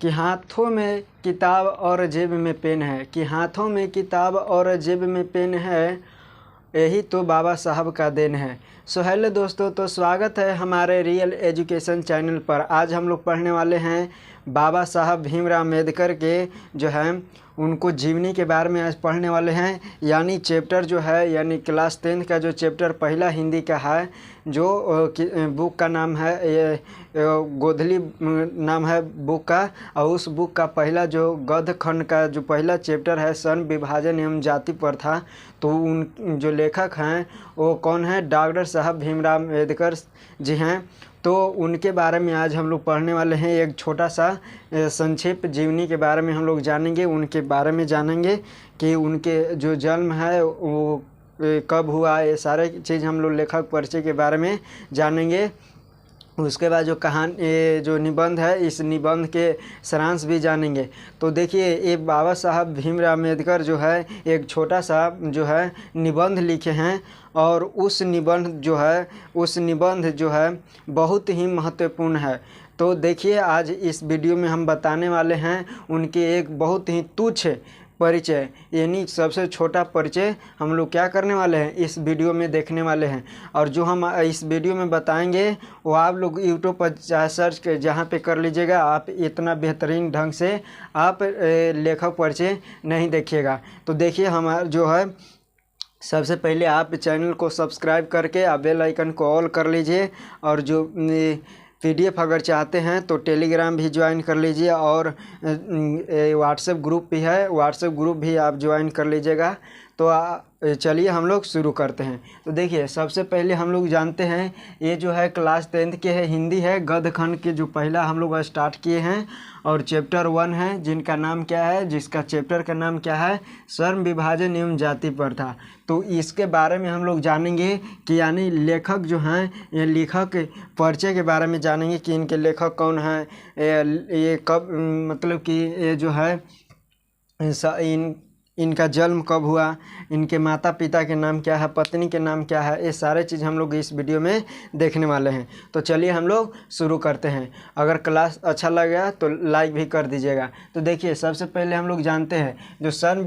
कि हाथों में किताब और जेब में पेन है, कि हाथों में किताब और जेब में पेन है, यही तो बाबा साहब का देन है। सो हेलो दोस्तों, तो स्वागत है हमारे रियल एजुकेशन चैनल पर। आज हम लोग पढ़ने वाले हैं बाबा साहब भीमराव अम्बेडकर के जो है उनको जीवनी के बारे में आज पढ़ने वाले हैं। यानी चैप्टर जो है यानी क्लास 10 का जो चैप्टर पहला हिंदी का है, जो बुक का नाम है ये गोधली नाम है बुक का। और उस बुक का पहला जो गद्य खंड का जो पहला चैप्टर है सन विभाजन एवं जाति प्रथा, तो उन जो लेखक हैं वो कौन है? डॉक्टर साहब भीमराव अम्बेडकर जी हैं। तो उनके बारे में आज हम लोग पढ़ने वाले हैं। एक छोटा सा संक्षिप्त जीवनी के बारे में हम लोग जानेंगे, उनके बारे में जानेंगे कि उनके जो जन्म है वो कब हुआ, ये सारे चीज़ हम लोग लेखक परिचय के बारे में जानेंगे। उसके बाद जो कहानी जो निबंध है, इस निबंध के सारांश भी जानेंगे। तो देखिए, ये बाबा साहब भीमराव अम्बेडकर जो है एक छोटा सा जो है निबंध लिखे हैं, और उस निबंध जो है बहुत ही महत्वपूर्ण है। तो देखिए, आज इस वीडियो में हम बताने वाले हैं उनके एक बहुत ही तुच्छ परिचय, यानी सबसे छोटा परिचय हम लोग क्या करने वाले हैं, इस वीडियो में देखने वाले हैं। और जो हम इस वीडियो में बताएंगे वो आप लोग यूट्यूब पर चाहे सर्च कर जहाँ पे कर लीजिएगा, आप इतना बेहतरीन ढंग से आप लेखक परिचय नहीं देखिएगा। तो देखिए, हमारा जो है सबसे पहले आप चैनल को सब्सक्राइब करके आप बेल आइकन को ऑल कर लीजिए, और जो PDF अगर चाहते हैं तो टेलीग्राम भी ज्वाइन कर लीजिए, और व्हाट्सएप ग्रुप भी है, व्हाट्सएप ग्रुप भी आप ज्वाइन कर लीजिएगा। तो चलिए हम लोग शुरू करते हैं। तो देखिए, सबसे पहले हम लोग जानते हैं ये जो है क्लास 10 के है, हिंदी है, गद्य खंड के जो पहला हम लोग स्टार्ट किए हैं, और चैप्टर 1 है जिनका नाम क्या है, जिसका चैप्टर का नाम क्या है, श्रम विभाजन एवं जाति प्रथा। तो इसके बारे में हम लोग जानेंगे कि यानी लेखक जो हैं, ये लेखक परिचय के बारे में जानेंगे कि इनके लेखक कौन हैं, ये कब मतलब कि ये जो है इनका जन्म कब हुआ, इनके माता पिता के नाम क्या है, पत्नी के नाम क्या है, ये सारे चीज़ हम लोग इस वीडियो में देखने वाले हैं। तो चलिए हम लोग शुरू करते हैं। अगर क्लास अच्छा लगा तो लाइक भी कर दीजिएगा। तो देखिए, सबसे पहले हम लोग जानते हैं जो श्रम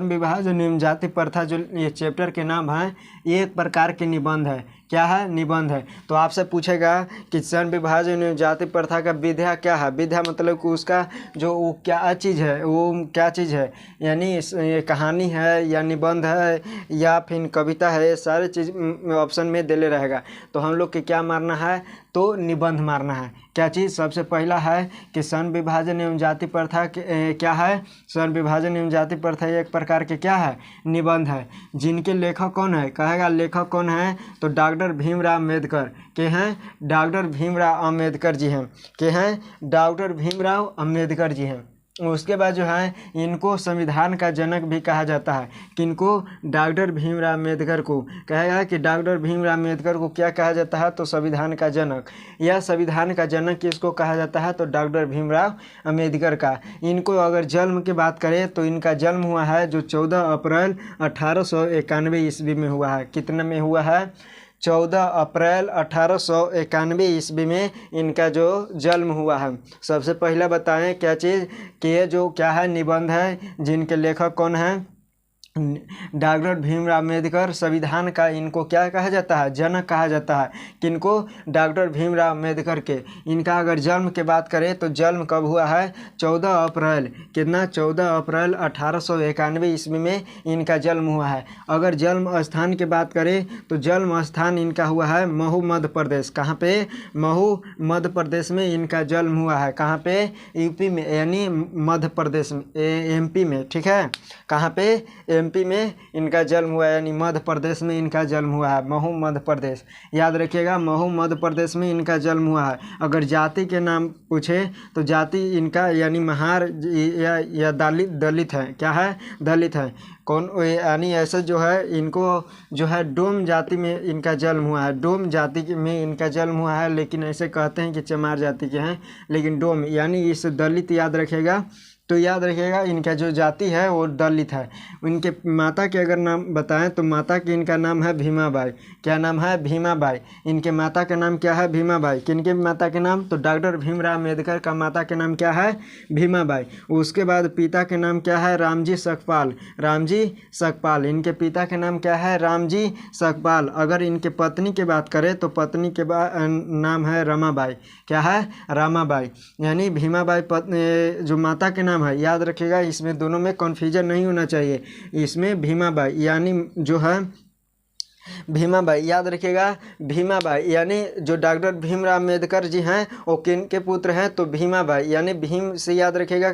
विभाजन एवं जाति प्रथा, जो ये चैप्टर के नाम है, ये एक प्रकार के निबंध है। क्या है? निबंध है। तो आपसे पूछेगा कि श्रम विभाजन एवं जाति प्रथा का विधा क्या है। विधा मतलब कि उसका जो वो क्या चीज़ है, वो क्या चीज़ है, यानी ये कहानी है या निबंध है या फिर कविता है, ये सारे चीज़ ऑप्शन में देले रहेगा। तो हम लोग के क्या मारना है, तो निबंध मारना है। क्या चीज़? सबसे पहला है कि श्रम विभाजन एवं जाति प्रथा क्या है। श्रम विभाजन एवं जाति प्रथा एक प्रकार के क्या है, निबंध है। जिनके लेखक कौन है, कहेगा लेखक कौन है, तो डॉक्टर भीमराव अम्बेडकर के हैं, डॉक्टर भीमराव अम्बेडकर जी हैं, के हैं डॉक्टर भीमराव अम्बेडकर जी हैं। उसके बाद जो है इनको संविधान का जनक भी कहा जाता है। किनको? डॉक्टर भीमराव अम्बेडकर को। कहेगा कि डॉक्टर भीमराव अम्बेडकर को क्या कहा जाता है, तो संविधान का जनक। या संविधान का जनक किसको कहा जाता है, तो डॉक्टर भीमराव अम्बेडकर का। इनको अगर जन्म की बात करें तो इनका जन्म हुआ है जो 14 अप्रैल 1891 ईस्वी में हुआ है। कितने में हुआ है? 14 अप्रैल 1891 ईस्वी में इनका जो जन्म हुआ है। सबसे पहले बताएं क्या चीज़ कि ये जो क्या है, निबंध है। जिनके लेखक कौन है, डॉक्टर भीमराव अम्बेडकर। संविधान का इनको क्या कहा जाता है, जनक कहा जाता है। किनको? डॉक्टर भीमराव अम्बेडकर के। इनका अगर जन्म की बात करें तो जन्म कब हुआ है, 14 अप्रैल कितना, 14 अप्रैल 1891 ईस्वी में इनका जन्म हुआ है। अगर जन्म स्थान की बात करें तो जन्म स्थान इनका हुआ है महू मध्य प्रदेश। कहाँ पे? महू मध्य प्रदेश में इनका जन्म हुआ है। कहाँ पे? यूपी में, यानी मध्य प्रदेश में, MP में। ठीक है, कहाँ पे? MP में इनका जन्म हुआ है, यानी मध्य प्रदेश में इनका जन्म हुआ है, महू मध्य प्रदेश। याद रखिएगा, महू मध्य प्रदेश में इनका जन्म हुआ है। अगर जाति के नाम पूछे तो जाति इनका यानी महार या दलित है। क्या है? दलित है। कौन? यानी ऐसे जो है इनको जो है डोम जाति में इनका जन्म हुआ है। डोम जाति में इनका जन्म हुआ है, लेकिन ऐसे कहते हैं कि चमार जाति के हैं, लेकिन डोम यानी इस दलित याद रखेगा तो याद रखिएगा इनका जो जाति है वो दलित है। इनके माता के अगर नाम बताएं तो माता की इनका नाम है भीमाबाई। क्या नाम है? भीमाबाई। इनके माता का नाम क्या है? भीमाबाई। किनके माता के नाम? तो डॉक्टर भीमराव अम्बेडकर का माता के नाम क्या है? भीमाबाई। उसके बाद पिता के नाम क्या है? रामजी सकपाल। रामजी सकपाल। इनके पिता के नाम क्या है? रामजी सकपाल। अगर इनके पत्नी की बात करें तो पत्नी के नाम है रमाबाई। क्या है? रमाबाई। यानी भीमाबाई जो माता के नाम है, याद रखिएगा इसमें दोनों में कन्फ्यूजन नहीं होना चाहिए। इसमें भीमाबाई यानी जो है भीमाबाई, याद रखिएगा भीमाबाई यानी जो डॉक्टर भीमराव अम्बेडकर जी हैं वो किन के पुत्र हैं? तो भीमाबाई। यानी भीम से याद रखिएगा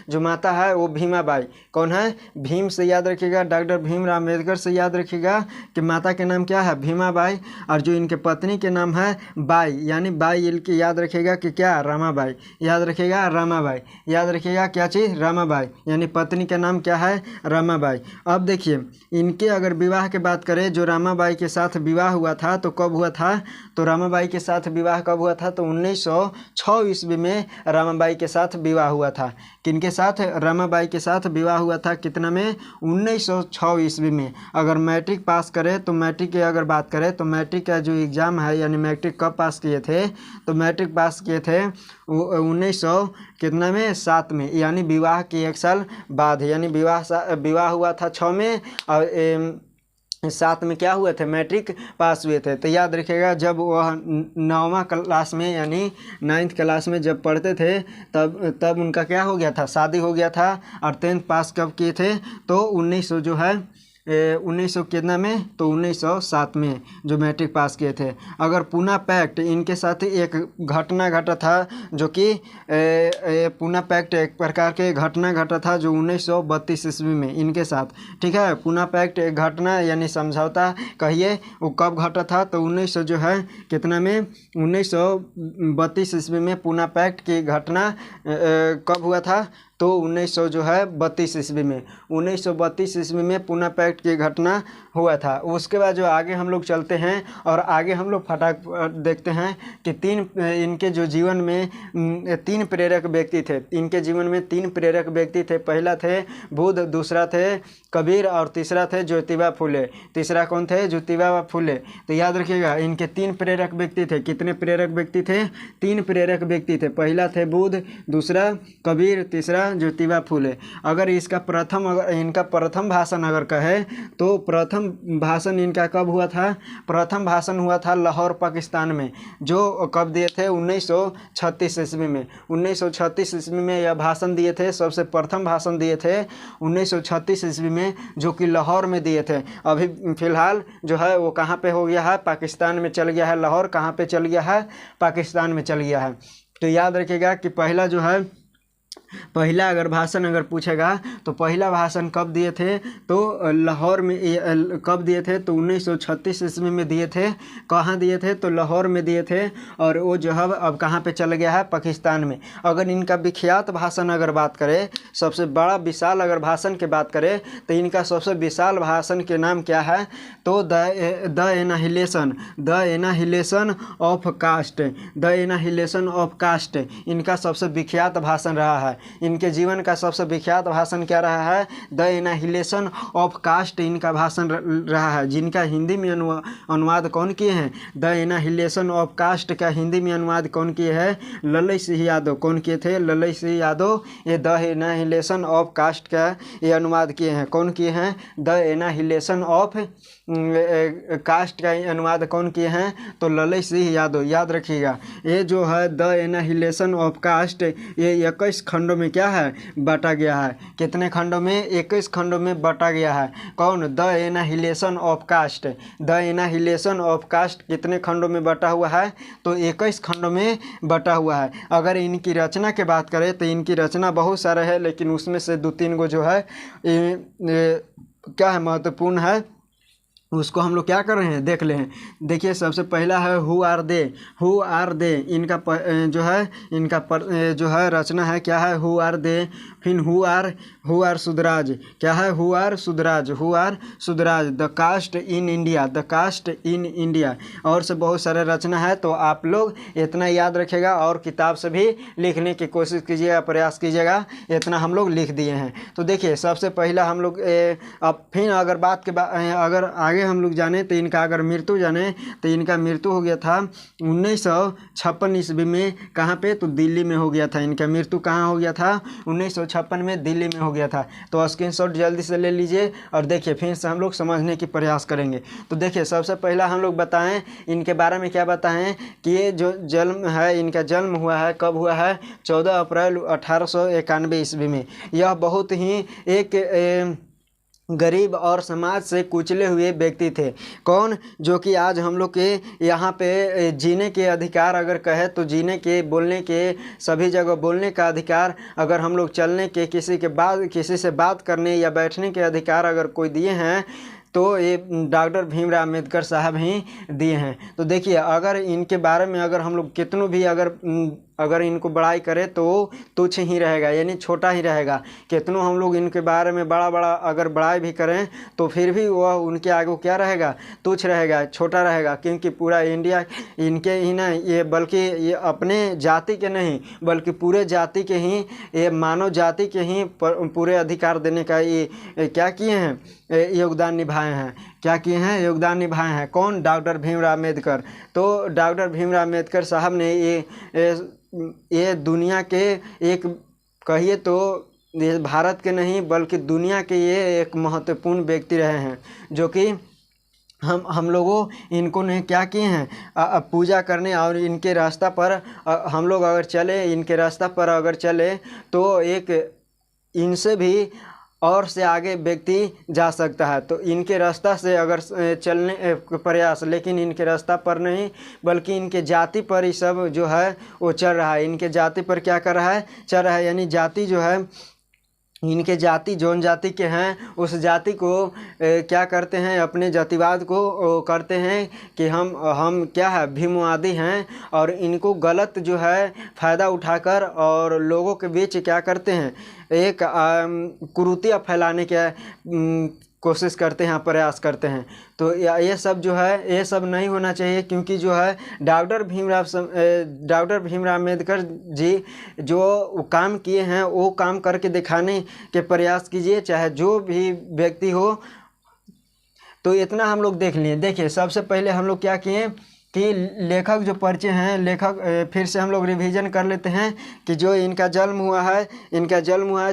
जो माता है वो भीमाबाई। कौन है? भीम से याद रखिएगा, डॉक्टर भीमराव अम्बेडकर से याद रखिएगा कि माता के नाम क्या है? भीमाबाई। और जो इनके पत्नी के नाम है बाई, यानी बाई इनकी याद रखिएगा कि क्या? रमाबाई। याद रखिएगा रमाबाई। याद रखिएगा क्या चीज़? रमाबाई। यानी पत्नी का नाम क्या है? रमाबाई। अब देखिए इनके अगर विवाह की बात करें, जो रमाबाई के साथ विवाह हुआ था तो कब हुआ था? तो रमाबाई के साथ विवाह कब हुआ था? तो 1906 ईस्वी में रमाबाई के साथ विवाह हुआ था। किनके साथ? रमाबाई के साथ विवाह हुआ था। कितना में? 1906 ईस्वी में। अगर मैट्रिक पास करें तो मैट्रिक की अगर बात करें तो मैट्रिक का जो एग्ज़ाम है यानी मैट्रिक कब पास किए थे? तो मैट्रिक पास किए थे 1900 कितना में? 7 में। यानी विवाह के 1 साल बाद, यानी विवाह हुआ था 6 में और 7 में क्या हुए थे? मैट्रिक पास हुए थे। तो याद रखिएगा जब वह 9वां क्लास में यानी 9th क्लास में जब पढ़ते थे तब उनका क्या हो गया था? शादी हो गया था। और 10th पास कब किए थे? तो 1900 जो है 1900 कितना में? तो 1907 में जो मैट्रिक पास किए थे। अगर पूना पैक्ट, इनके साथ एक घटना घटा था जो कि पूना पैक्ट एक प्रकार के घटना घटा था जो 1932 ईस्वी में इनके साथ। ठीक है, पूना पैक्ट एक घटना यानी समझौता कहिए, वो कब घटा था? तो 1900 जो है कितना में? 1932 ईस्वी में पूना पैक्ट की घटना कब हुआ था? तो 1900 जो है 32 ईस्वी में। 1932 ईस्वी में पूना पैक्ट की घटना हुआ था। उसके बाद जो आगे हम लोग चलते हैं और आगे हम लोग फटाक देखते हैं कि इनके जो जीवन में 3 प्रेरक व्यक्ति थे। इनके जीवन में 3 प्रेरक व्यक्ति थे। पहला थे बुद्ध, दूसरा थे कबीर और तीसरा थे ज्योतिबा फुले। तीसरा कौन थे? ज्योतिबा फुले। तो याद रखिएगा इनके 3 प्रेरक व्यक्ति थे। कितने प्रेरक व्यक्ति थे? 3 प्रेरक व्यक्ति थे। पहला थे बुद्ध, दूसरा कबीर, तीसरा ज्योतिबा फुले। अगर इनका प्रथम भाषण अगर कहे तो प्रथम भाषण इनका कब हुआ था? प्रथम भाषण हुआ था लाहौर पाकिस्तान में, जो कब दिए थे? 1936 ईस्वी में। 1936 ईस्वी में यह भाषण दिए थे। सबसे प्रथम भाषण दिए थे 1936 ईस्वी में, जो कि लाहौर में दिए थे। अभी फिलहाल जो है वो कहाँ पे हो गया है? पाकिस्तान में चल गया है। लाहौर कहाँ पे चल गया है? पाकिस्तान में चल गया है। तो याद रखिएगा कि पहला अगर भाषण अगर पूछेगा तो पहला भाषण कब दिए थे? तो लाहौर में। कब दिए थे? तो 1936 ईस्वी में दिए थे। कहाँ दिए थे? तो लाहौर में दिए थे। और वो जो है अब कहाँ पे चल गया है? पाकिस्तान में। अगर इनका विख्यात भाषण अगर बात करें, सबसे बड़ा विशाल अगर भाषण की बात करें तो इनका सबसे विशाल भाषण के नाम क्या है? तो the annihilation of caste. The annihilation of caste इनका सबसे विख्यात भाषण रहा है। इनके जीवन का सबसे विख्यात भाषण क्या रहा है? द एनाहिलेशन ऑफ कास्ट इनका भाषण रहा है, जिनका हिंदी में अनुवाद कौन किए हैं? द एनाहिलेशन ऑफ कास्ट का हिंदी में अनुवाद कौन किए हैं? लल्लई सिंह यादव। कौन किए थे? लल्लई सिंह यादव। ये द एनाहिलेशन ऑफ कास्ट का ये अनुवाद किए हैं। कौन किए हैं? द एनाहिलेशन ऑफ कास्ट का अनुवाद कौन किए हैं? तो लल्लई सिंह यादव। याद रखिएगा ये जो है द एनाहिलेशन ऑफ कास्ट ये 21 खंडों में क्या है? बांटा गया है। कितने खंडों में? 21 खंडों में बांटा गया है। कौन? The annihilation of caste. The annihilation of caste कितने खंडों में बांटा हुआ है? तो 21 खंडों में बांटा हुआ है। अगर इनकी रचना की बात करें तो इनकी रचना बहुत सारा है, लेकिन उसमें से 2-3 गो जो है क्या है? महत्वपूर्ण है। उसको हम लोग क्या कर रहे हैं देख ले हैं। देखिए सबसे पहला है who are they. Who are they इनका जो है इनका जो है रचना है क्या है, हु आर दे। फिर हु आर सुदराज, क्या है, who are Shudras, who are Shudras. The caste in India, the caste in India. और से बहुत सारे रचना है, तो आप लोग इतना याद रखेगा और किताब से भी लिखने की कोशिश कीजिएगा, प्रयास कीजिएगा। इतना हम लोग लिख दिए हैं। तो देखिए सबसे पहला हम लोग अब फिर अगर बात के अगर आगे हम लोग जाने तो इनका अगर मृत्यु जाने तो इनका मृत्यु हो गया था 1956 ईस्वी में। कहाँ पे, तो दिल्ली में हो गया था। इनका मृत्यु कहाँ हो गया था, 1956 में दिल्ली में हो गया था। तो स्क्रीनशॉट जल्दी से ले लीजिए और देखिए फिर से हम लोग समझने की प्रयास करेंगे। तो देखिए सबसे पहला हम लोग बताएं इनके बारे में, क्या बताएं कि ये जो जन्म है, इनका जन्म हुआ है कब हुआ है, 14 अप्रैल 1891 ईस्वी में। यह बहुत ही एक गरीब और समाज से कुचले हुए व्यक्ति थे। कौन, जो कि आज हम लोग के यहाँ पे जीने के अधिकार अगर कहे तो जीने के, बोलने के, सभी जगह बोलने का अधिकार, अगर हम लोग चलने के, किसी से बात करने या बैठने के अधिकार अगर कोई दिए हैं तो ये डॉक्टर भीमराव अम्बेडकर साहब ही दिए हैं। तो देखिए अगर इनके बारे में अगर हम लोग कितनों भी अगर इनको बड़ाई करें तो तुच्छ ही रहेगा, यानी छोटा ही रहेगा। कितनों हम लोग इनके बारे में बड़ा अगर बड़ाई भी करें तो फिर भी वह उनके आगे क्या रहेगा, तुच्छ रहेगा, छोटा रहेगा। क्योंकि पूरा इंडिया इनके ही ना, ये बल्कि ये अपने जाति के नहीं बल्कि पूरे जाति के ही, ये मानव जाति के ही पूरे अधिकार देने का ये क्या किए हैं, योगदान निभाए हैं। क्या किए हैं, योगदान निभाए हैं। कौन, डॉक्टर भीमराव अम्बेडकर। तो डॉक्टर भीमराव अम्बेडकर साहब ने ये दुनिया के एक, कहिए तो ये भारत के नहीं बल्कि दुनिया के ये एक महत्वपूर्ण व्यक्ति रहे हैं, जो कि हम लोगों इनको ने क्या किए हैं, पूजा करने और इनके रास्ता पर हम लोग अगर चले, इनके रास्ता पर अगर चले तो एक इनसे भी और से आगे व्यक्ति जा सकता है। तो इनके रास्ता से अगर चलने प्रयास, लेकिन इनके रास्ता पर नहीं बल्कि इनके जाति पर ही सब जो है वो चल रहा है। इनके जाति पर क्या कर रहा है, चल रहा है। यानी जाति जो है, इनके जाति जौन जाति के हैं उस जाति को क्या करते हैं, अपने जातिवाद को करते हैं कि हम क्या है, भीमवादी हैं। और इनको गलत जो है फ़ायदा उठाकर और लोगों के बीच क्या करते हैं, एक कुरीतियाँ फैलाने के कोशिश करते हैं, प्रयास करते हैं। तो ये सब जो है, ये सब नहीं होना चाहिए। क्योंकि जो है डॉक्टर भीमराव अम्बेडकर जी जो काम किए हैं वो काम करके दिखाने के प्रयास कीजिए, चाहे जो भी व्यक्ति हो। तो इतना हम लोग देख लिए। देखिए सबसे पहले हम लोग क्या किए कि लेखक जो परिचय हैं, लेखक फिर से हम लोग रिवीजन कर लेते हैं कि जो इनका जन्म हुआ है,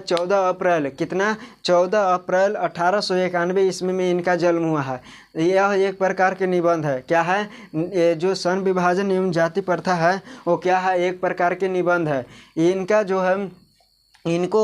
14 अप्रैल, कितना, 14 अप्रैल 1891 ईस्वी में इनका जन्म हुआ है। यह एक प्रकार के निबंध है। क्या है, ये जो सन विभाजन एवं जाति प्रथा है वो क्या है, एक प्रकार के निबंध है। इनका जो है, इनको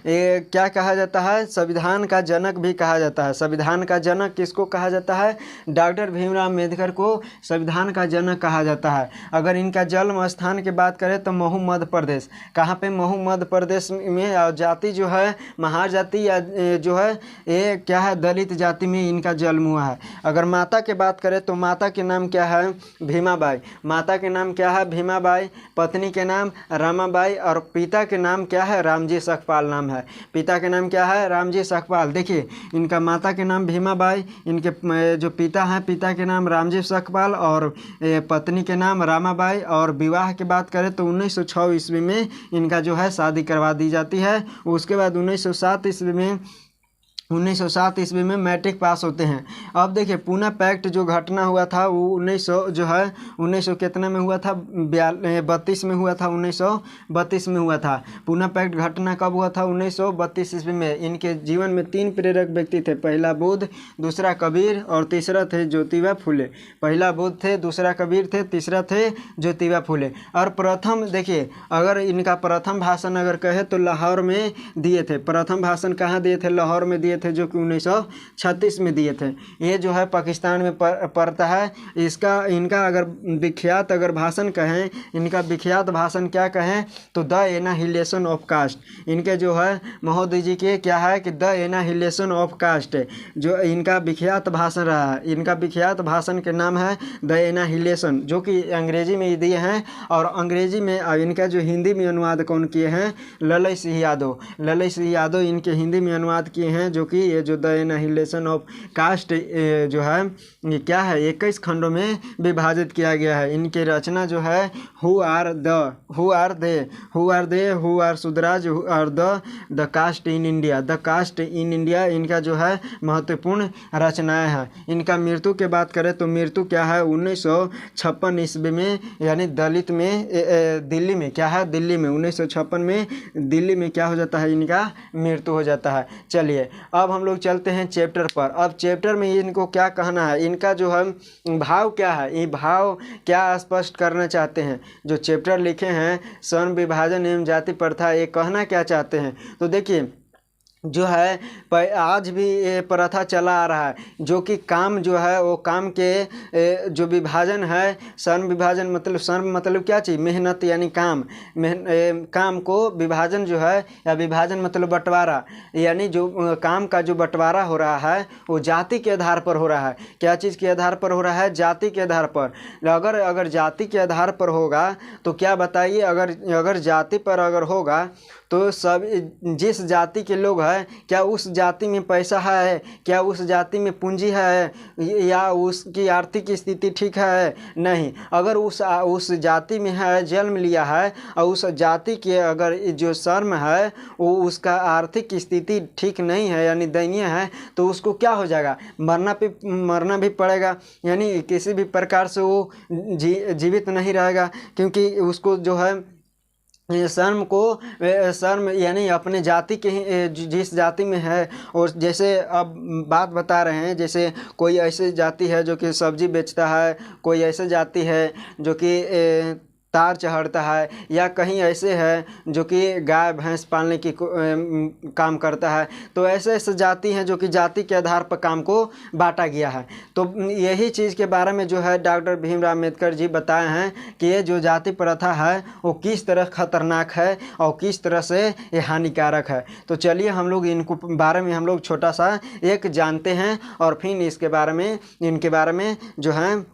क्या कहा जाता है, संविधान का जनक भी कहा जाता है। संविधान का जनक किसको कहा जाता है, डॉक्टर भीमराव अम्बेडकर को संविधान का जनक कहा जाता है। अगर इनका जन्म स्थान की बात करें तो महू मध्य प्रदेश। कहाँ पे, महू मध्य प्रदेश में। और जाति जो है महार जाति या जो है ये क्या है, दलित जाति में इनका जन्म हुआ है। अगर माता की बात करें तो माता के नाम क्या है, भीमाबाई। माता के नाम क्या है, भीमाबाई। पत्नी के नाम रामाबाई और पिता के नाम क्या है, रामजी सखपाल नाम है। पिता के नाम क्या है, रामजी सखपाल। देखिए इनका माता के नाम भीमाबाई, इनके जो पिता हैं पिता के नाम रामजी सखपाल और पत्नी के नाम रामाबाई। और विवाह की बात करें तो 1906 ईस्वी में इनका जो है शादी करवा दी जाती है। उसके बाद 1907 ईस्वी में मैट्रिक पास होते हैं। अब देखिए पूना पैक्ट जो घटना हुआ था वो 1900 कितने में हुआ था, 32 में हुआ था, 1932 में हुआ था। पूना पैक्ट घटना कब हुआ था, 1932 ईस्वी में। इनके जीवन में 3 प्रेरक व्यक्ति थे, पहला बुद्ध, दूसरा कबीर और तीसरा थे ज्योतिबा फुले। पहला बुद्ध थे, दूसरा कबीर थे, तीसरा थे ज्योतिबा फुले। और प्रथम देखिए, अगर इनका प्रथम भाषण अगर कहे तो लाहौर में दिए थे। प्रथम भाषण कहाँ दिए थे, लाहौर में दिए थे। थे जो कि 1936 में दिए थे। ये जो है पाकिस्तान में पड़ता है। इनका अगर विख्यात अगर भाषण कहें, इनका विख्यात भाषण क्या कहें तो द एनाहिलेशन ऑफ कास्ट। इनके जो है महोदय जी के क्या है कि द एनाहिलेशन ऑफ कास्ट, जो इनका विख्यात भाषण रहा है। इनका विख्यात भाषण के नाम है द एनाहिलेशन, जो कि अंग्रेजी में दिए हैं। और अंग्रेजी में इनका जो हिंदी में अनुवाद कौन किए हैं, ललई सिंह यादव। ललई सिंह यादव इनके हिंदी में अनुवाद किए हैं, जो कि ये जो द एनाहिलेशन ऑफ कास्ट जो है ये क्या है 21 खंडों में विभाजित किया गया है। इनकी रचना जो है who are they who are Shudras who are the caste in India, the caste in India इनका जो है महत्वपूर्ण रचनाएं हैं। इनका मृत्यु की बात करें तो मृत्यु क्या है 1956 ईस्वी में, यानी दलित में दिल्ली में क्या है, दिल्ली में 1956 में दिल्ली में क्या हो जाता है, इनका मृत्यु हो जाता है। चलिए अब हम लोग चलते हैं चैप्टर पर। अब चैप्टर में इनको क्या कहना है, इनका जो है भाव क्या है, ये भाव क्या स्पष्ट करना चाहते हैं। जो चैप्टर लिखे हैं स्वर्ण विभाजन एवं जाति प्रथा, ये कहना क्या चाहते हैं। तो देखिए जो है आज भी ये प्रथा चला आ रहा है, जो कि काम जो है वो काम के जो विभाजन है, श्रम विभाजन मतलब श्रम मतलब क्या चीज़, मेहनत यानी काम, काम को विभाजन जो है या विभाजन मतलब बंटवारा, यानी जो काम का जो बंटवारा हो रहा है वो जाति के आधार पर हो रहा है। क्या चीज़ के आधार पर हो रहा है, जाति के आधार पर। अगर जाति के आधार पर होगा तो क्या बताइए, अगर जाति पर अगर होगा तो सब जिस जाति के लोग हैं क्या उस जाति में पैसा है, क्या उस जाति में पूंजी है, या उसकी आर्थिक स्थिति ठीक है, नहीं। अगर उस जाति में है, जन्म लिया है और उस जाति के अगर जो श्रम है वो उसका आर्थिक स्थिति ठीक नहीं है यानी दयनीय है, तो उसको क्या हो जाएगा, मरना भी पड़ेगा, यानी किसी भी प्रकार से वो जीवित नहीं रहेगा, क्योंकि उसको जो है श्रम यानी अपने जाति के जिस जाति में है। और जैसे अब बात बता रहे हैं, जैसे कोई ऐसी जाति है जो कि सब्जी बेचता है, कोई ऐसी जाति है जो कि तार चढ़ता है, या कहीं ऐसे है जो कि गाय भैंस पालने की काम करता है। तो ऐसे जाति हैं जो कि जाति के आधार पर काम को बांटा गया है। तो यही चीज़ के बारे में जो है डॉक्टर भीमराव अम्बेडकर जी बताए हैं कि ये जो जाति प्रथा है वो किस तरह खतरनाक है और किस तरह से ये हानिकारक है। तो चलिए हम लोग इनको बारे में हम लोग छोटा सा एक जानते हैं, और फिर इनके बारे में जो है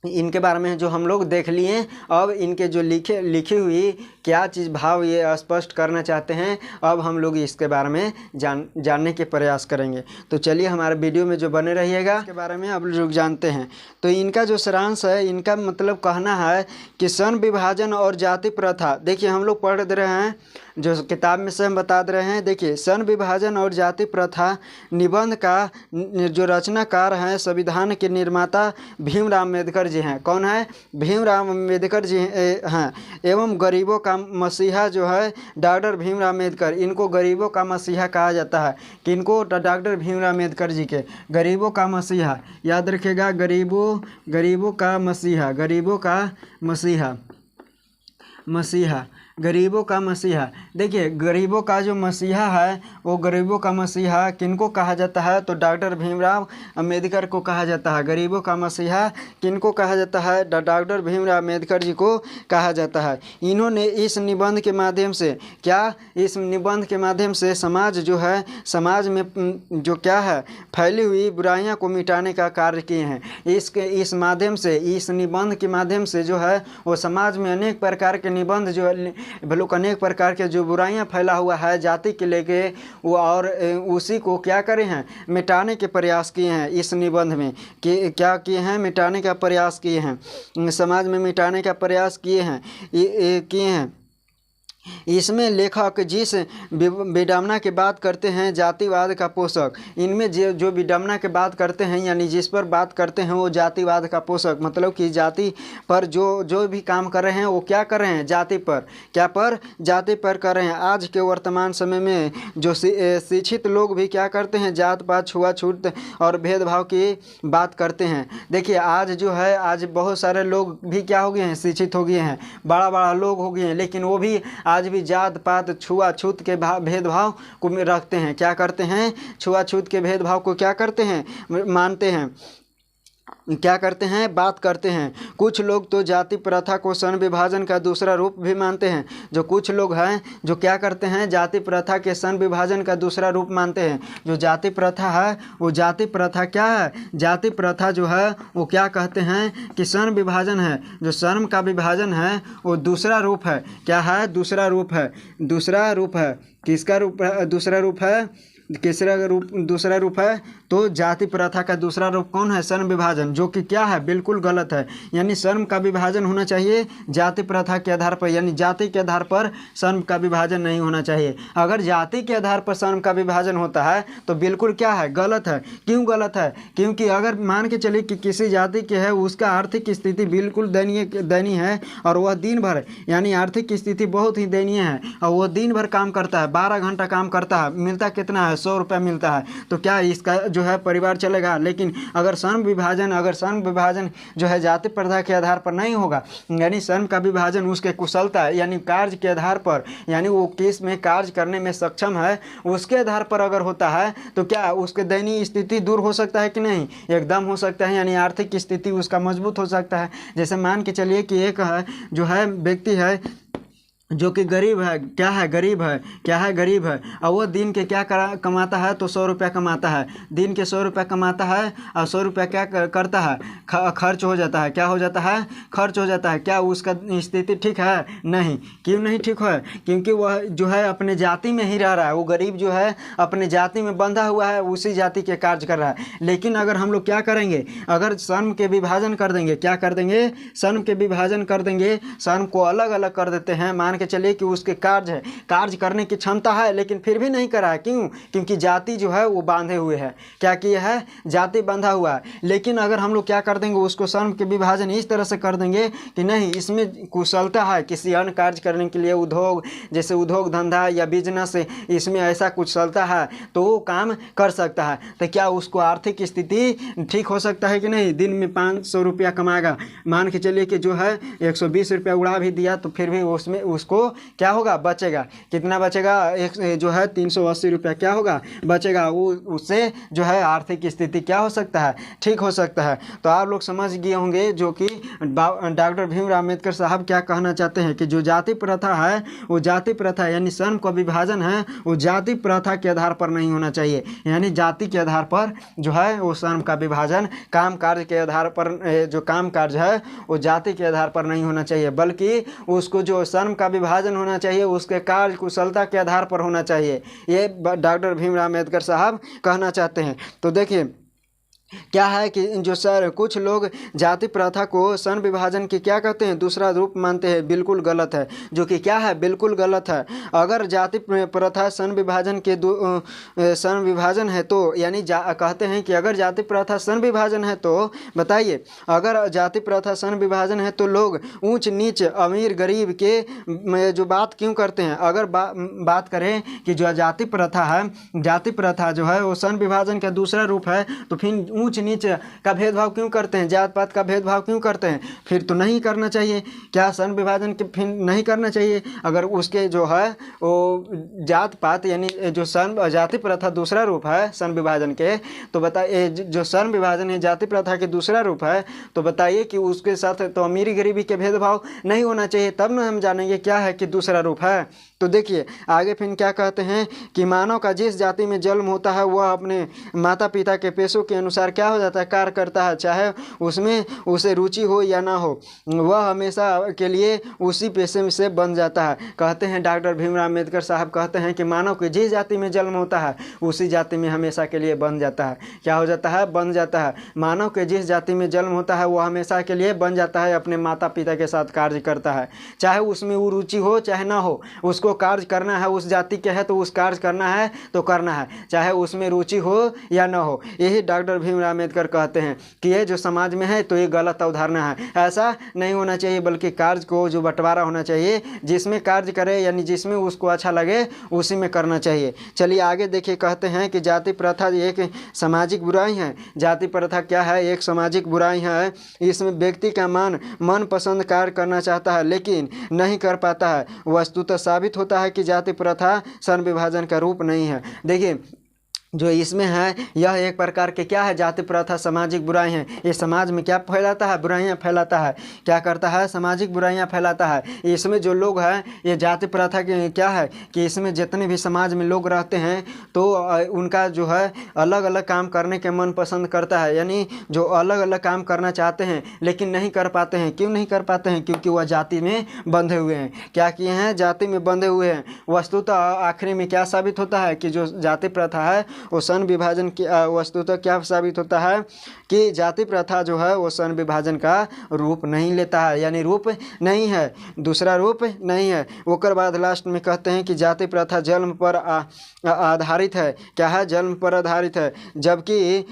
इनके बारे में जो हम लोग देख लिए। अब इनके जो लिखी हुई क्या चीज़ भाव ये स्पष्ट करना चाहते हैं, अब हम लोग इसके बारे में जानने के प्रयास करेंगे। तो चलिए हमारे वीडियो में जो बने रहिएगा, इसके बारे में अब लोग जानते हैं। तो इनका जो सारांश है, इनका मतलब कहना है कि श्रम विभाजन और जाति प्रथा, देखिए हम लोग पढ़ दे रहे हैं, जो किताब में से हम बता दे रहे हैं। देखिए श्रम विभाजन और जाति प्रथा निबंध का जो रचनाकार हैं, संविधान के निर्माता भीमराव अम्बेडकर जी हैं। कौन है, भीमराव अम्बेडकर जी हैं। एवं गरीबों का मसीहा जो है डॉक्टर भीमराव अम्बेडकर, इनको गरीबों का मसीहा कहा जाता है। किनको, डॉक्टर भीमराव अम्बेडकर जी के गरीबों का मसीहा, याद रखिएगा, गरीबों का मसीहा, गरीबों का मसीहा, गरीबों का मसीहा। देखिए गरीबों का जो मसीहा है वो गरीबों का मसीहा किनको कहा जाता है, तो डॉक्टर भीमराव अम्बेडकर को कहा जाता है। गरीबों का मसीहा किनको कहा जाता है, डॉक्टर भीमराव अम्बेडकर जी को कहा जाता है। इन्होंने इस निबंध के माध्यम से इस निबंध के माध्यम से समाज जो है, समाज में जो क्या है फैली हुई बुराइयां को मिटाने का कार्य किए हैं। इस माध्यम से, इस निबंध के माध्यम से जो है वो समाज में अनेक प्रकार के निबंध जो लोग अनेक प्रकार के जो बुराइयां फैला हुआ है जाति के लेके, वो और उसी को क्या करे हैं, मिटाने के प्रयास किए हैं। इस निबंध में क्या किए हैं, मिटाने का प्रयास किए हैं, समाज में मिटाने का प्रयास किए हैं। इसमें लेखक जिस विडंबना की बात करते हैं जातिवाद का पोषक, इनमें जो विडंबना की बात करते हैं यानी जिस पर बात करते हैं वो जातिवाद का पोषक, मतलब कि जाति पर जो भी काम कर रहे हैं वो क्या कर रहे हैं, जाति पर, क्या पर, जाति पर कर रहे हैं। आज के वर्तमान समय में जो शिक्षित लोग भी क्या करते हैं, जात पात छुआछूत और भेदभाव की बात करते हैं। देखिए आज जो है, आज बहुत सारे लोग भी क्या हो गए हैं, शिक्षित हो गए हैं, बड़ा लोग हो गए हैं, लेकिन वो भी आज भी जात पात छुआछूत के भेदभाव को रखते हैं। क्या करते हैं? छुआछूत के भेदभाव को क्या करते हैं? मानते हैं। क्या करते हैं? बात करते हैं। कुछ लोग तो जाति प्रथा को सन विभाजन का दूसरा रूप भी मानते हैं। जो कुछ लोग हैं जो क्या करते हैं? जाति प्रथा के सन विभाजन का दूसरा रूप मानते हैं। जो जाति प्रथा है वो जाति प्रथा क्या है? जाति प्रथा जो है वो क्या कहते हैं कि सन विभाजन है। जो सन का विभाजन है वो दूसरा रूप है। क्या है? दूसरा रूप है। दूसरा रूप है। किसका रूप है? दूसरा रूप है। तीसरा रूप दूसरा रूप है तो जाति प्रथा का दूसरा रूप कौन है? सन विभाजन, जो कि क्या है? बिल्कुल गलत है। यानी सन का विभाजन होना चाहिए जाति प्रथा के आधार पर, यानी जाति के आधार पर सन का विभाजन नहीं होना चाहिए। अगर जाति के आधार पर सन का विभाजन होता है तो बिल्कुल क्या है? गलत है। क्यों गलत है? क्योंकि अगर मान के चलिए कि किसी जाति के है उसका आर्थिक स्थिति बिल्कुल दयनीय है और वह दिन भर, यानी आर्थिक स्थिति बहुत ही दयनीय है और वह दिन भर काम करता है, 12 घंटा काम करता है, मिलता कितना है? 100 रुपया मिलता है। तो क्या इसका जो है परिवार चलेगा? लेकिन अगर सन विभाजन जो है जाति प्रथा के आधार पर नहीं होगा, यानी सन का विभाजन उसके कुशलता यानी कार्य के आधार पर, यानी वो किस में कार्य करने में सक्षम है उसके आधार पर अगर होता है तो क्या उसके दयनीय स्थिति दूर हो सकता है कि नहीं? एकदम हो सकता है। यानी आर्थिक स्थिति उसका मजबूत हो सकता है। जैसे मान के चलिए कि एक है जो है व्यक्ति है जो कि गरीब है। क्या है? गरीब है। क्या है? गरीब है। और वो दिन के क्या कमाता है? तो 100 रुपया कमाता है। दिन के 100 रुपया कमाता है और 100 रुपया क्या करता है? खर्च हो जाता है। क्या हो जाता है? खर्च हो जाता है। क्या उसका स्थिति ठीक है? नहीं। क्यों नहीं ठीक है? क्योंकि वह जो है अपने जाति में ही रह रहा है। वो गरीब जो है अपने जाति में बंधा हुआ है, उसी जाति के कार्य कर रहा है। लेकिन अगर हम लोग क्या करेंगे? अगर सन के विभाजन कर देंगे, क्या कर देंगे? सन के विभाजन कर देंगे, सन को अलग अलग कर देते हैं। मान के चलिए कि उसके कार्य करने की क्षमता है लेकिन फिर भी नहीं कर रहा है। क्यों? क्योंकि जाति जो है वो बांधे हुए है। क्या किया है? जाति बंधा हुआ है। लेकिन अगर हम लोग क्या कर देंगे? उसको सन के विभाजन इस तरह से कर देंगे कि नहीं, इसमें कुशलता है किसी अन्य कार्य करने के लिए, उद्योग जैसे उद्योग धंधा या बिजनेस, इसमें ऐसा कुशलता है तो वो काम कर सकता है। तो क्या उसको आर्थिक स्थिति ठीक हो सकता है कि नहीं? दिन में 500 रुपया कमाएगा, मान के चलिए कि जो है 120 रुपया उड़ा भी दिया तो फिर भी उसमें उसको क्या होगा? बचेगा। कितना बचेगा? एक जो है 380 रुपया क्या होगा? बचेगा। वो उससे जो है आर्थिक स्थिति क्या हो सकता है? ठीक हो सकता है। तो आप लोग समझ गए होंगे जो कि डॉक्टर भीमराव अम्बेडकर साहब क्या कहना चाहते हैं कि जो जाति प्रथा है वो जाति प्रथा यानी सन का विभाजन है वो जाति प्रथा के आधार पर नहीं होना चाहिए। यानी जाति के आधार पर जो है वो सन का विभाजन काम कार्य के आधार पर, जो काम कार्य है वो जाति के आधार पर नहीं होना चाहिए, बल्कि उसको जो सन का विभाजन होना चाहिए उसके कार्य कुशलता के आधार पर होना चाहिए। ये डॉक्टर भीमराव अम्बेडकर साहब कहना चाहते हैं। तो देखिए क्या है कि जो सर कुछ लोग जाति प्रथा को सन विभाजन की क्या कहते हैं? दूसरा रूप मानते हैं। बिल्कुल गलत है। जो कि क्या है? बिल्कुल गलत है। अगर जाति प्रथा सन विभाजन के सन विभाजन है तो यानी कहते हैं कि अगर जाति प्रथा सन विभाजन है तो बताइए, अगर जाति प्रथा सन विभाजन है तो लोग ऊंच नीच अमीर गरीब के जो बात क्यों करते हैं? अगर बात करें कि जो जाति प्रथा है, जाति प्रथा जो है वो सन विभाजन का दूसरा रूप है तो फिर ऊंच नीच का भेदभाव क्यों करते हैं? जात पात का भेदभाव क्यों करते हैं? फिर तो नहीं करना चाहिए। क्या सन विभाजन के फिर नहीं करना चाहिए? अगर उसके जो है वो जात पात यानी जो सन जाति प्रथा दूसरा रूप है सन विभाजन के, तो बताइए जो सन विभाजन है जाति प्रथा के दूसरा रूप है तो बताइए कि उसके साथ तो अमीरी गरीबी के भेदभाव नहीं होना चाहिए। तब ना हम जानेंगे क्या है कि दूसरा रूप है। तो देखिए आगे फिर क्या कहते हैं कि मानव का जिस जाति में जन्म होता है वह अपने माता पिता के पेशों के अनुसार क्या हो जाता है? कार्य करता है, चाहे उसमें उसे रुचि हो या ना हो, वह हमेशा के लिए उसी पेशे में से बन जाता है। कहते हैं डॉक्टर भीमराव अम्बेडकर साहब कहते हैं कि मानव के जिस जाति में जन्म होता है उसी जाति में हमेशा के लिए बन जाता है। क्या हो जाता है? बन जाता है। मानव के जिस जाति में जन्म होता है वह हमेशा के लिए बन जाता है, अपने माता पिता के साथ कार्य करता है, चाहे उसमें वो रुचि हो चाहे ना हो। उसको कार्य करना है, उस जाति के है तो उस कार्य करना है तो करना है, चाहे उसमें रुचि हो या ना हो। यही डॉक्टर भीमराव अम्बेडकर कहते हैं कि ये जो समाज में है तो ये गलत अवधारणा है, ऐसा नहीं होना चाहिए, बल्कि कार्य को जो बंटवारा होना चाहिए, जिसमें कार्य करे यानी जिसमें उसको अच्छा लगे उसी में करना चाहिए। चलिए आगे देखिए, कहते हैं कि जाति प्रथा एक सामाजिक बुराई है। जाति प्रथा क्या है? एक सामाजिक बुराई है। इसमें व्यक्ति का मन पसंद कार्य करना चाहता है लेकिन नहीं कर पाता है। वस्तुतः साबित होता है कि जाति प्रथा सर्ण विभाजन का रूप नहीं है। देखिए जो इसमें है यह एक प्रकार के क्या है, जाति प्रथा सामाजिक बुराई है। ये समाज में क्या फैलाता है? बुराइयां फैलाता है। क्या करता है? सामाजिक बुराइयां फैलाता है। इसमें जो लोग हैं, ये जाति प्रथा के क्या है कि इसमें जितने भी समाज में लोग रहते हैं तो उनका जो है अलग अलग काम करने के मन पसंद करता है, यानी जो अलग अलग काम करना चाहते हैं लेकिन नहीं कर पाते हैं। क्यों नहीं कर पाते हैं? क्योंकि वह जाति में बंधे हुए हैं। क्या किए हैं? जाति में बंधे हुए हैं। वस्तुतः आखिरी में क्या साबित होता है कि जो जाति प्रथा है वो सर्ण विभाजन की वस्तुतः क्या साबित होता है कि जाति प्रथा जो है वो सर्ण विभाजन का रूप नहीं लेता है, यानी रूप नहीं है, दूसरा रूप नहीं है। उसके बाद लास्ट में कहते हैं कि जाति प्रथा जन्म पर आधारित है। क्या है? जन्म पर आधारित है, जबकि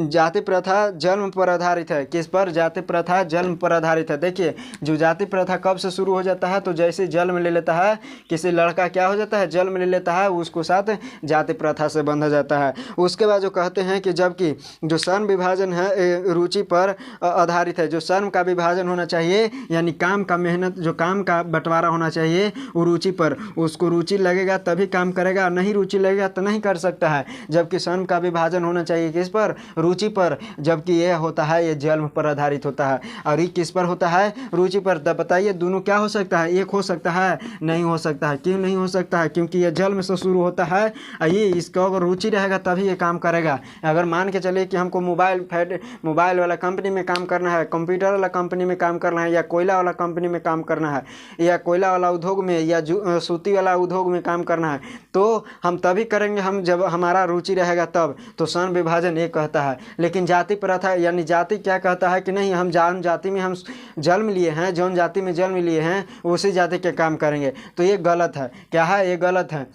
जाति प्रथा जन्म पर आधारित है। किस पर? जाति प्रथा जन्म पर आधारित है। देखिए जो जाति प्रथा कब से शुरू हो जाता है? तो जैसे जन्म ले लेता है किसी लड़का, क्या हो जाता है? जन्म ले लेता है, उसको साथ जाति प्रथा से बंधा जाता है। उसके बाद जो कहते हैं कि जबकि जो सर्ण विभाजन है रुचि पर आधारित है। जो सर्ण का विभाजन होना चाहिए यानी काम का मेहनत, जो काम का बंटवारा होना चाहिए वो रुचि पर, उसको रुचि लगेगा तभी काम करेगा, नहीं रुचि लगेगा तो नहीं कर सकता है। जबकि सर्ण का विभाजन होना चाहिए किस पर? रुचि पर, जबकि यह होता है ये जन्म पर आधारित होता है। और ये किस पर होता है? रुचि पर। बताइए दोनों क्या हो सकता है? एक हो सकता है? नहीं हो सकता है। क्यों नहीं हो सकता है? क्योंकि ये जन्म से शुरू होता है। ये इसका अगर रुचि रहेगा तभी ये काम करेगा। अगर मान के चलिए कि हमको मोबाइल वाला कंपनी में काम करना है, कंप्यूटर वाला कंपनी में काम करना है, या कोयला वाला कंपनी में काम करना है, या कोयला वाला उद्योग में, या सूती वाला उद्योग में काम करना है, तो हम तभी करेंगे हम जब हमारा रुचि रहेगा तब। तो सर्ण विभाजन ये कहता है। लेकिन जाति प्रथा यानी जाति क्या कहता है कि नहीं, हम जौन जाति में हम जन्म लिए हैं, जौन जाति में जन्म लिए हैं उसी जाति के काम करेंगे। तो ये गलत है। क्या है? ये गलत है।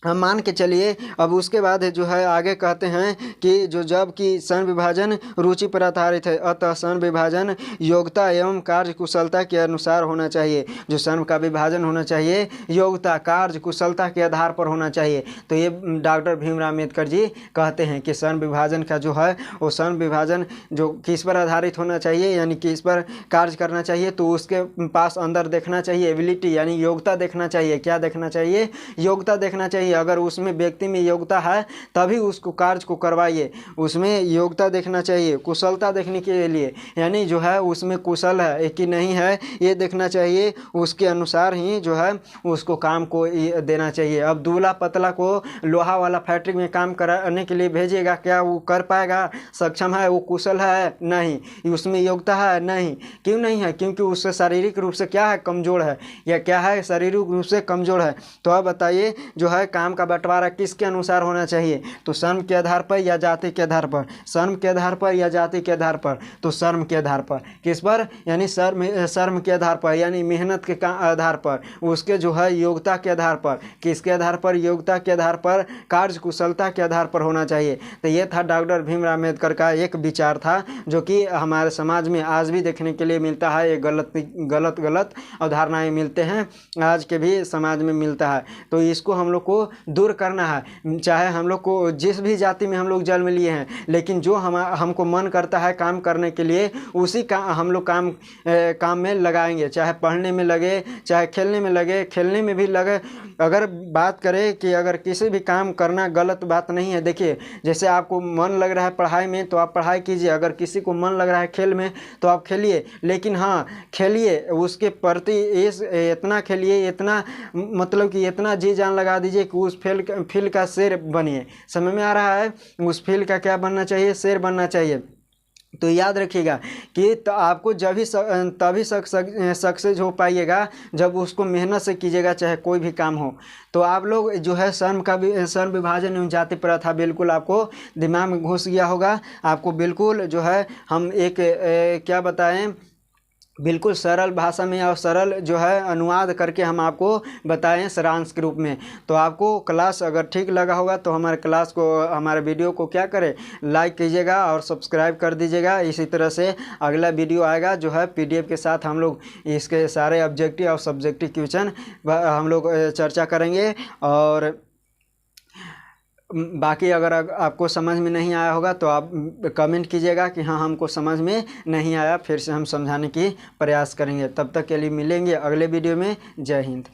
हम मान के चलिए। अब उसके बाद जो है आगे कहते हैं कि जो जब कि सर्ण विभाजन रुचि पर आधारित है, अतः सर्ण विभाजन योग्यता एवं कार्य कुशलता के अनुसार होना चाहिए। जो सर्ण का विभाजन होना चाहिए योग्यता, कार्य कुशलता के आधार पर होना चाहिए। तो ये डॉक्टर भीमराव अम्बेडकर जी कहते हैं कि सर्ण विभाजन का जो है वो सर्ण विभाजन जो किस पर आधारित होना चाहिए यानी किस पर कार्य करना चाहिए, तो उसके पास अंदर देखना चाहिए एबिलिटी यानी योग्यता देखना चाहिए। क्या देखना चाहिए? योग्यता देखना चाहिए। अगर उसमें व्यक्ति में योग्यता है तभी उसको कार्य को करवाइए, उसमें योग्यता देखना चाहिए। कुशलता देखने के लिए यानी जो है उसमें कुशल है कि नहीं है ये देखना चाहिए, उसके अनुसार ही जो है उसको काम को देना चाहिए। अब दूल्हा पतला को लोहा वाला फैक्ट्री में काम कराने के लिए भेजिएगा, क्या वो कर पाएगा? सक्षम है? वो कुशल है? नहीं। उसमें योग्यता है? नहीं। क्यों नहीं है? क्योंकि उससे शारीरिक रूप से क्या है? कमजोर है। या क्या है? शारीरिक रूप से कमजोर है। तो अब बताइए जो है काम का बंटवारा किसके अनुसार होना चाहिए? तो श्रम के आधार पर या जाति के आधार पर? श्रम के आधार पर या जाति के आधार पर? तो श्रम के आधार पर। किस पर? यानी श्रम के आधार पर यानी मेहनत के आधार पर, उसके जो है योग्यता के आधार पर। किसके आधार पर? योग्यता के आधार पर, कार्य कुशलता के आधार पर होना चाहिए। तो ये था डॉक्टर भीमराव अम्बेडकर का एक विचार था जो कि हमारे समाज में आज भी देखने के लिए मिलता है। ये गलत अवधारणाएं मिलते हैं, आज के भी समाज में मिलता है। तो इसको हम लोग को दूर करना है। चाहे हम लोग को जिस भी जाति में हम लोग जन्म लिए हैं, लेकिन जो हमको मन करता है काम करने के लिए उसी का हम लोग काम में लगाएंगे। चाहे पढ़ने में लगे, चाहे खेलने में लगे, खेलने में भी लगे। अगर बात करें कि अगर किसी भी काम करना गलत बात नहीं है। देखिए जैसे आपको मन लग रहा है पढ़ाई में तो आप पढ़ाई कीजिए, अगर किसी को मन लग रहा है खेल में तो आप खेलिए। लेकिन हाँ खेलिए, उसके प्रति इतना खेलिए, इतना मतलब कि इतना जी जान लगा दीजिए कि उस फील्ड का शेर बनिए। समझ में आ रहा है? उस फील्ड का क्या बनना चाहिए? शेर बनना चाहिए। तो याद रखिएगा कि तो आपको जब ही तभी सक्सेस हो पाइएगा जब उसको मेहनत से कीजिएगा, चाहे कोई भी काम हो। तो आप लोग जो है श्रम विभाजन एवं जाति प्रथा बिल्कुल आपको दिमाग में घुस गया होगा। आपको बिल्कुल जो है हम एक क्या बताएं, बिल्कुल सरल भाषा में और सरल जो है अनुवाद करके हम आपको बताएं सारांश के रूप में। तो आपको क्लास अगर ठीक लगा होगा तो हमारे क्लास को, हमारे वीडियो को क्या करें, लाइक कीजिएगा और सब्सक्राइब कर दीजिएगा। इसी तरह से अगला वीडियो आएगा जो है पीडीएफ के साथ हम लोग इसके सारे ऑब्जेक्टिव और सब्जेक्टिव क्वेश्चन हम लोग चर्चा करेंगे। और बाकी अगर आपको समझ में नहीं आया होगा तो आप कमेंट कीजिएगा कि हाँ हमको समझ में नहीं आया, फिर से हम समझाने की प्रयास करेंगे। तब तक के लिए मिलेंगे अगले वीडियो में। जय हिंद।